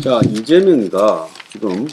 자, 이재명이가 지금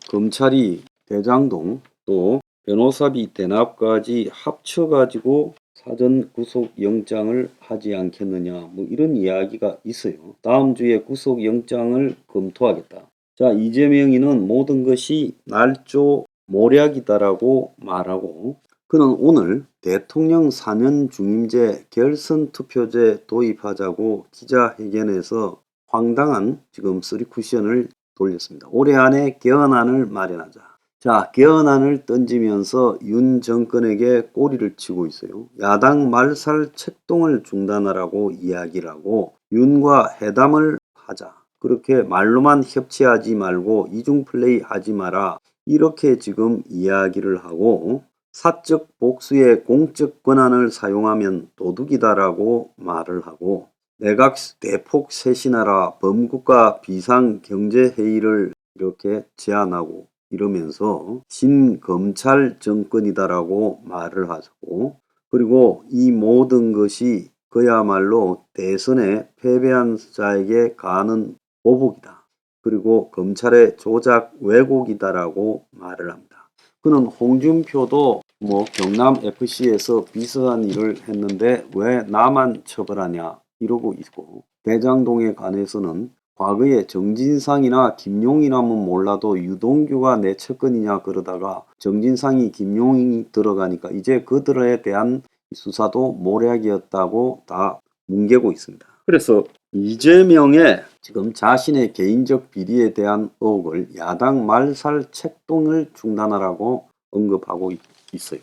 검찰이 대장동 또 변호사비 대납까지 합쳐가지고 사전 구속영장을 하지 않겠느냐 뭐 이런 이야기가 있어요. 다음 주에 구속영장을 검토하겠다. 자, 이재명이는 모든 것이 날조 모략이다라고 말하고, 그는 오늘 대통령 4년 중임제 결선 투표제 도입하자고 기자회견에서 황당한 지금 쓰리쿠션을 돌렸습니다. 올해 안에 개헌안을 마련하자. 자, 개헌안을 던지면서 윤 정권에게 꼬리를 치고 있어요. 야당 말살 책동을 중단하라고 이야기를 하고 윤과 회담을 하자. 그렇게 말로만 협치하지 말고 이중플레이 하지 마라. 이렇게 지금 이야기를 하고, 사적 복수의 공적 권한을 사용하면 도둑이다라고 말을 하고, 내각 대폭 쇄신하라, 범국가 비상경제회의를 이렇게 제안하고 이러면서 신검찰 정권이다라고 말을 하고, 그리고 이 모든 것이 그야말로 대선에 패배한 자에게 가하는 보복이다. 그리고 검찰의 조작 왜곡이다라고 말을 합니다. 그는 홍준표도 뭐 경남FC에서 비슷한 일을 했는데 왜 나만 처벌하냐 이러고 있고, 대장동에 관해서는 과거에 정진상이나 김용이라면 몰라도 유동규가 내 측근이냐 그러다가 정진상이 김용이 들어가니까 이제 그들에 대한 수사도 모략이었다고 다 뭉개고 있습니다. 그래서 이재명의 지금 자신의 개인적 비리에 대한 의혹을 야당 말살 책동을 중단하라고 언급하고 있어요.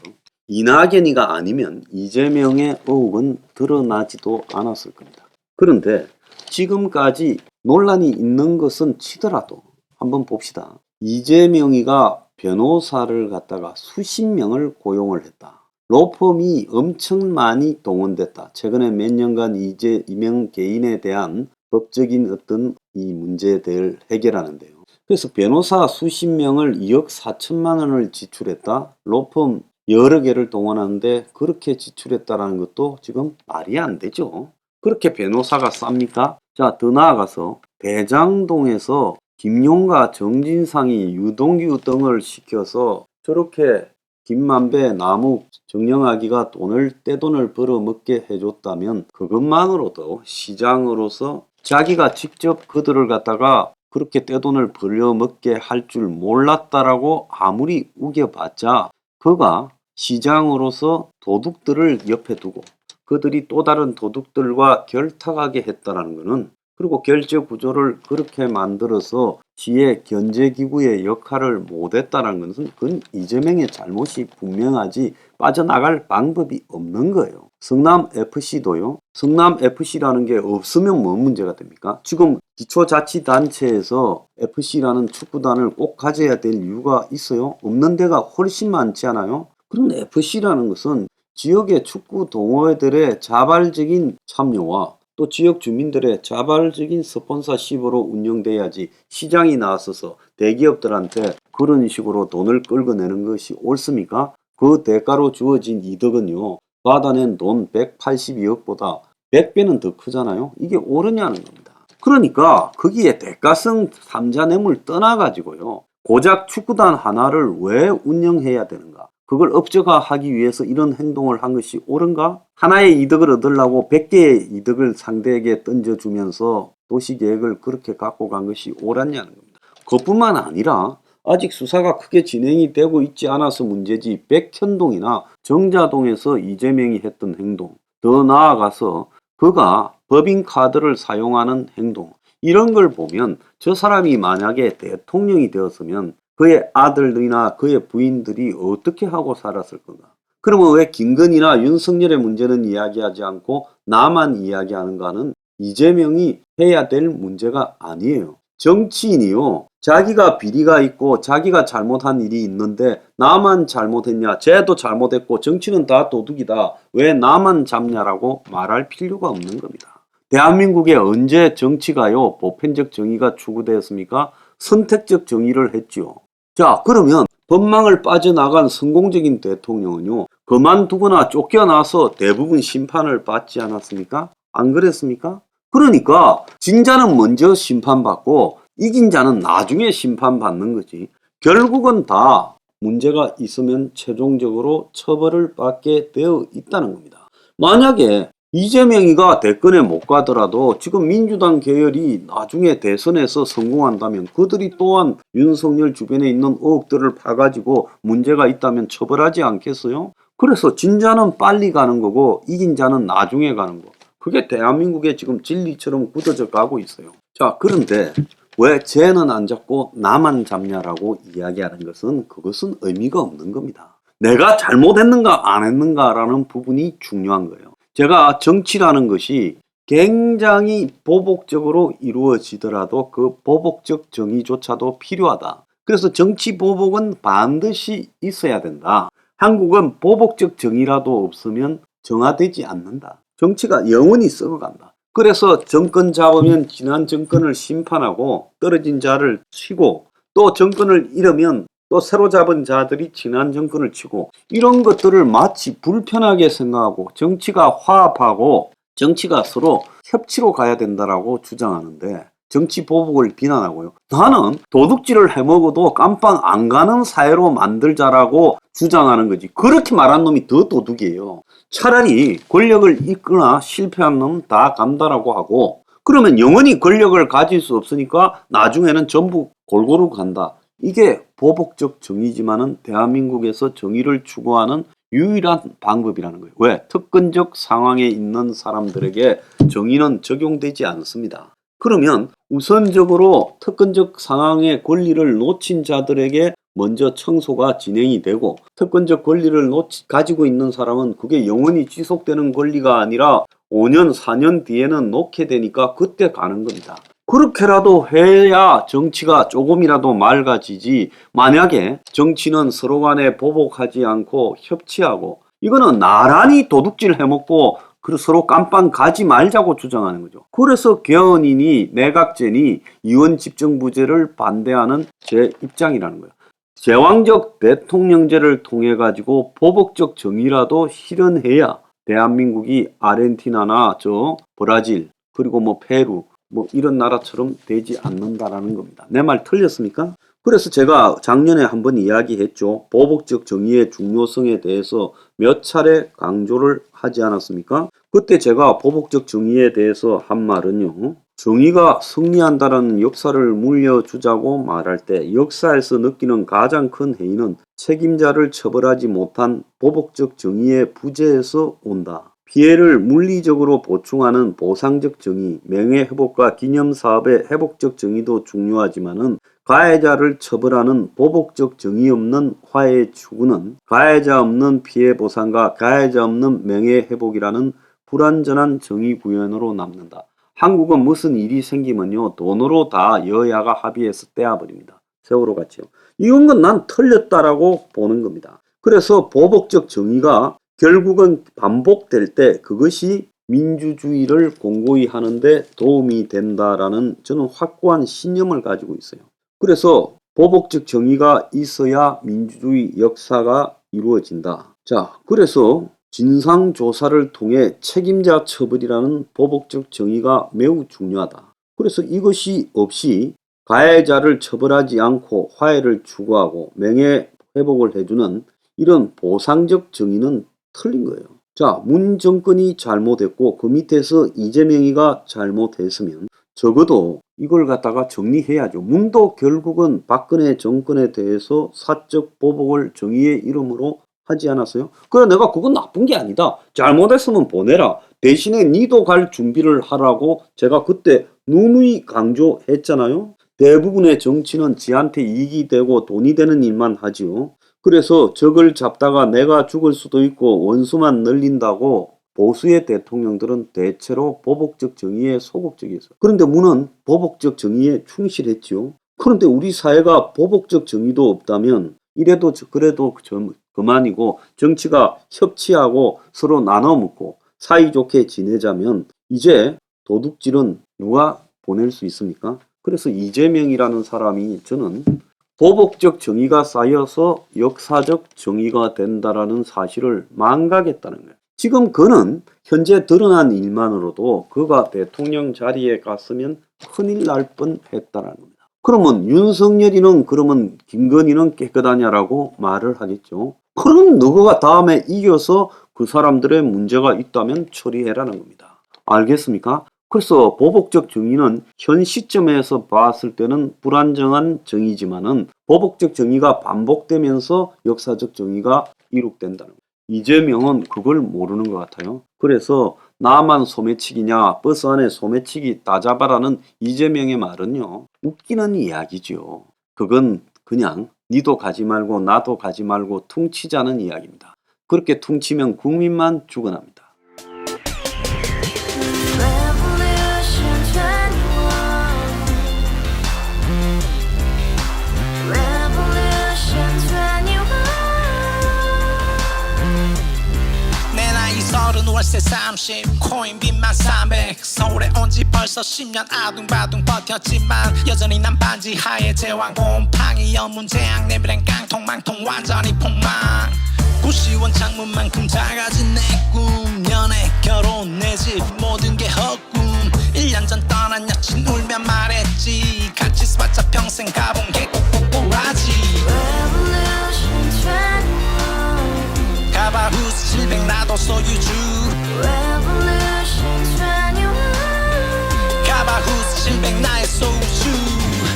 이낙연이가 아니면 이재명의 의혹은 드러나지도 않았을 겁니다. 그런데 지금까지 논란이 있는 것은 치더라도 한번 봅시다. 이재명이가 변호사를 갖다가 수십 명을 고용을 했다. 로펌이 엄청 많이 동원됐다. 최근에 몇 년간 이재명 개인에 대한 법적인 어떤 이 문제들을 해결하는데요. 그래서 변호사 수십 명을 2억 4천만 원을 지출했다. 로펌 여러 개를 동원하는데 그렇게 지출했다라는 것도 지금 말이 안 되죠. 그렇게 변호사가 쌉니까? 자, 더 나아가서 대장동에서 김용과 정진상이 유동규 등을 시켜서 저렇게 김만배, 남욱, 정영학이가 떼돈을 벌어먹게 해줬다면 그것만으로도 시장으로서 자기가 직접 그들을 갖다가 그렇게 떼돈을 벌어먹게 할 줄 몰랐다라고 아무리 우겨봤자 그가 시장으로서 도둑들을 옆에 두고 그들이 또 다른 도둑들과 결탁하게 했다는 것은, 그리고 결제 구조를 그렇게 만들어서 시의 견제기구의 역할을 못했다는 것은 그건 이재명의 잘못이 분명하지 빠져나갈 방법이 없는 거예요. 성남FC도요. 성남FC라는 게 없으면 뭔 문제가 됩니까? 지금 기초자치단체에서 FC라는 축구단을 꼭 가져야 될 이유가 있어요? 없는 데가 훨씬 많지 않아요? 그런 FC라는 것은 지역의 축구 동호회들의 자발적인 참여와 또 지역 주민들의 자발적인 스폰서십으로 운영돼야지 시장이 나서서 대기업들한테 그런 식으로 돈을 끌어내는 것이 옳습니까? 그 대가로 주어진 이득은요, 받아낸 돈 182억보다 100배는 더 크잖아요. 이게 옳으냐는 겁니다. 그러니까 거기에 대가성 삼자뇌물 떠나가지고요, 고작 축구단 하나를 왜 운영해야 되는가? 그걸 업적화하기 위해서 이런 행동을 한 것이 옳은가? 하나의 이득을 얻으려고 100개의 이득을 상대에게 던져주면서 도시계획을 그렇게 갖고 간 것이 옳았냐는 겁니다. 그뿐만 아니라 아직 수사가 크게 진행이 되고 있지 않아서 문제지, 백현동이나 정자동에서 이재명이 했던 행동, 더 나아가서 그가 법인카드를 사용하는 행동, 이런 걸 보면 저 사람이 만약에 대통령이 되었으면 그의 아들이나 그의 부인들이 어떻게 하고 살았을 건가? 그러면 왜 김건희나 윤석열의 문제는 이야기하지 않고 나만 이야기하는가는 이재명이 해야 될 문제가 아니에요. 정치인이요, 자기가 비리가 있고 자기가 잘못한 일이 있는데 나만 잘못했냐, 쟤도 잘못했고 정치는 다 도둑이다, 왜 나만 잡냐라고 말할 필요가 없는 겁니다. 대한민국에 언제 정치가요 보편적 정의가 추구되었습니까? 선택적 정의를 했지요. 자, 그러면 법망을 빠져나간 성공적인 대통령은요, 그만두거나 쫓겨나서 대부분 심판을 받지 않았습니까? 안 그랬습니까? 그러니까 진짜는 먼저 심판받고 이긴 자는 나중에 심판받는 거지. 결국은 다 문제가 있으면 최종적으로 처벌을 받게 되어 있다는 겁니다. 만약에 이재명이가 대권에 못 가더라도 지금 민주당 계열이 나중에 대선에서 성공한다면 그들이 또한 윤석열 주변에 있는 의혹들을 파가지고 문제가 있다면 처벌하지 않겠어요? 그래서 진자는 빨리 가는 거고 이긴 자는 나중에 가는 거. 그게 대한민국의 지금 진리처럼 굳어져 가고 있어요. 자, 그런데 왜 쟤는 안 잡고 나만 잡냐라고 이야기하는 것은 그것은 의미가 없는 겁니다. 내가 잘못했는가 안 했는가라는 부분이 중요한 거예요. 제가 정치라는 것이 굉장히 보복적으로 이루어지더라도 그 보복적 정의조차도 필요하다. 그래서 정치 보복은 반드시 있어야 된다. 한국은 보복적 정의라도 없으면 정화되지 않는다. 정치가 영원히 썩어간다. 그래서 정권 잡으면 지난 정권을 심판하고 떨어진 자를 치고 또 정권을 잃으면 또 새로 잡은 자들이 지난 정권을 치고 이런 것들을 마치 불편하게 생각하고 정치가 화합하고 정치가 서로 협치로 가야 된다라고 주장하는데 정치 보복을 비난하고요. 나는 도둑질을 해먹어도 깜빵 안 가는 사회로 만들자라고 주장하는 거지. 그렇게 말한 놈이 더 도둑이에요. 차라리 권력을 잃거나 실패한 놈 다 간다라고 하고 그러면 영원히 권력을 가질 수 없으니까 나중에는 전부 골고루 간다. 이게 보복적 정의지만은 대한민국에서 정의를 추구하는 유일한 방법이라는 거예요. 왜? 특권적 상황에 있는 사람들에게 정의는 적용되지 않습니다. 그러면 우선적으로 특권적 상황의 권리를 놓친 자들에게 먼저 청소가 진행이 되고 특권적 권리를 가지고 있는 사람은 그게 영원히 지속되는 권리가 아니라 5년, 4년 뒤에는 놓게 되니까 그때 가는 겁니다. 그렇게라도 해야 정치가 조금이라도 맑아지지 만약에 정치는 서로 간에 보복하지 않고 협치하고 이거는 나란히 도둑질 해먹고 서로 깜빵 가지 말자고 주장하는 거죠. 그래서 개헌이니 내각제니 이원집정부제를 반대하는 제 입장이라는 거예요. 제왕적 대통령제를 통해 가지고 보복적 정의라도 실현해야 대한민국이 아르헨티나나 브라질 그리고 페루 이런 나라처럼 되지 않는다라는 겁니다. 내 말 틀렸습니까? 그래서 제가 작년에 한번 이야기했죠. 보복적 정의의 중요성에 대해서 몇 차례 강조를 하지 않았습니까? 그때 제가 보복적 정의에 대해서 한 말은요. 정의가 승리한다는 역사를 물려주자고 말할 때 역사에서 느끼는 가장 큰 해이는 책임자를 처벌하지 못한 보복적 정의의 부재에서 온다. 피해를 물리적으로 보충하는 보상적 정의, 명예회복과 기념사업의 회복적 정의도 중요하지만은 가해자를 처벌하는 보복적 정의 없는 화해의 추구는 가해자 없는 피해 보상과 가해자 없는 명예회복이라는 불완전한 정의 구현으로 남는다. 한국은 무슨 일이 생기면요 돈으로 다 여야가 합의해서 떼어버립니다. 세월호 같이요. 이런 건 난 틀렸다라고 보는 겁니다. 그래서 보복적 정의가 결국은 반복될 때 그것이 민주주의를 공고히 하는데 도움이 된다라는 저는 확고한 신념을 가지고 있어요. 그래서 보복적 정의가 있어야 민주주의 역사가 이루어진다. 자, 그래서 진상조사를 통해 책임자 처벌이라는 보복적 정의가 매우 중요하다. 그래서 이것이 없이 가해자를 처벌하지 않고 화해를 추구하고 명예회복을 해주는 이런 보상적 정의는 틀린 거예요. 자, 문 정권이 잘못했고 그 밑에서 이재명이가 잘못했으면 적어도 이걸 갖다가 정리해야죠. 문도 결국은 박근혜 정권에 대해서 사적 보복을 정의의 이름으로 하지 않았어요? 그래 내가 그건 나쁜 게 아니다. 잘못했으면 보내라. 대신에 니도 갈 준비를 하라고 제가 그때 누누이 강조했잖아요. 대부분의 정치는 지한테 이익이 되고 돈이 되는 일만 하지요. 그래서 적을 잡다가 내가 죽을 수도 있고 원수만 늘린다고 보수의 대통령들은 대체로 보복적 정의에 소극적이었어요. 그런데 문은 보복적 정의에 충실했지요. 그런데 우리 사회가 보복적 정의도 없다면 이래도 그래도 그만이고 정치가 협치하고 서로 나눠 먹고 사이좋게 지내자면 이제 도둑질은 누가 보낼 수 있습니까? 그래서 이재명이라는 사람이 저는 보복적 정의가 쌓여서 역사적 정의가 된다라는 사실을 망각했다는 거예요. 지금 그는 현재 드러난 일만으로도 그가 대통령 자리에 갔으면 큰일 날 뻔했다라는 겁니다. 그러면 윤석열이는 그러면 김건희는 깨끗하냐라고 말을 하겠죠. 그럼 누구가 다음에 이겨서 그 사람들의 문제가 있다면 처리해라는 겁니다. 알겠습니까? 그래서 보복적 정의는 현 시점에서 봤을 때는 불안정한 정의지만은 보복적 정의가 반복되면서 역사적 정의가 이룩된다는 거예요. 이재명은 그걸 모르는 것 같아요. 그래서 나만 소매치기냐, 버스 안에 소매치기 다 잡아라는 이재명의 말은요, 웃기는 이야기죠. 그건 그냥 니도 가지 말고 나도 가지 말고 퉁치자는 이야기입니다. 그렇게 퉁치면 국민만 죽어납니다. 월세 30 코인빚만 300 서울에 온 지 벌써 10년 아둥바둥 버텼지만 여전히 난 반지 하에 제왕 곰팡이 연문제약 내비랭 깡통 망통 완전히 폭망 고시원 창문만큼 작아진 내 꿈 연애 결혼 내 집 모든 게 헛꿈 1년 전 떠난 여친 울며 말했지 같이 써봤자 평생 가본 게 꼭꼭꼭라지 가바후스 700 나도 소유주 가바후스 700 나의 소주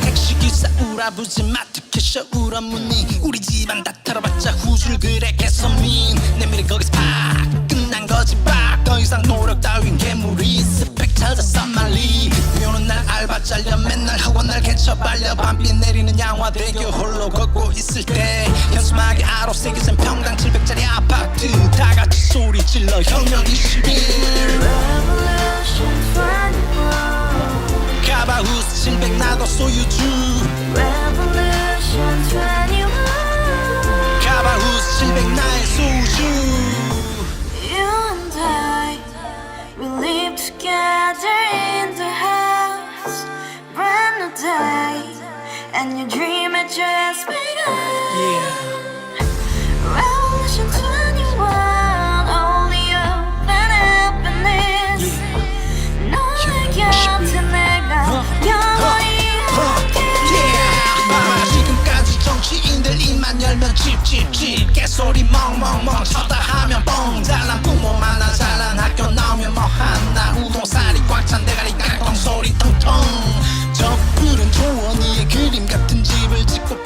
택시기사 우라부지 마트 캐셔 울어무니 우리 집안 다 털어봤자 후줄 그래 개선민 내미래 거기서 팍 끝난 거지 팍 더 이상 노력 따윈 괴물이 스펙 찾아서 말리 비오는 날 알바 잘려 맨날 학원 날 개쳐 발려 밤비 내리는 양화대교 홀로 걷고 있을 때 현수막에 아로 새겨진 평당 700짜리 아파트 다같이 소리 질러 혁명 21 가바후스 700 나도 소유주 가바후스 700 나의 소주 We live together in the house, brand new day, and your dream had just begun. Revolution 21, only open happiness. 너의 곁에 내가 영원히 함께. 지금까지 정치인들 입만 열면 찝찝찝 개소리 멍멍멍 쳤다 하면 뻥 잘난 부모 만나 잘난 학교 나오면 뭐하나 우동살이 꽉 찬 대가리 깡통 소리 텅텅 저 푸른 초원위에 그림 같은 집을 짓고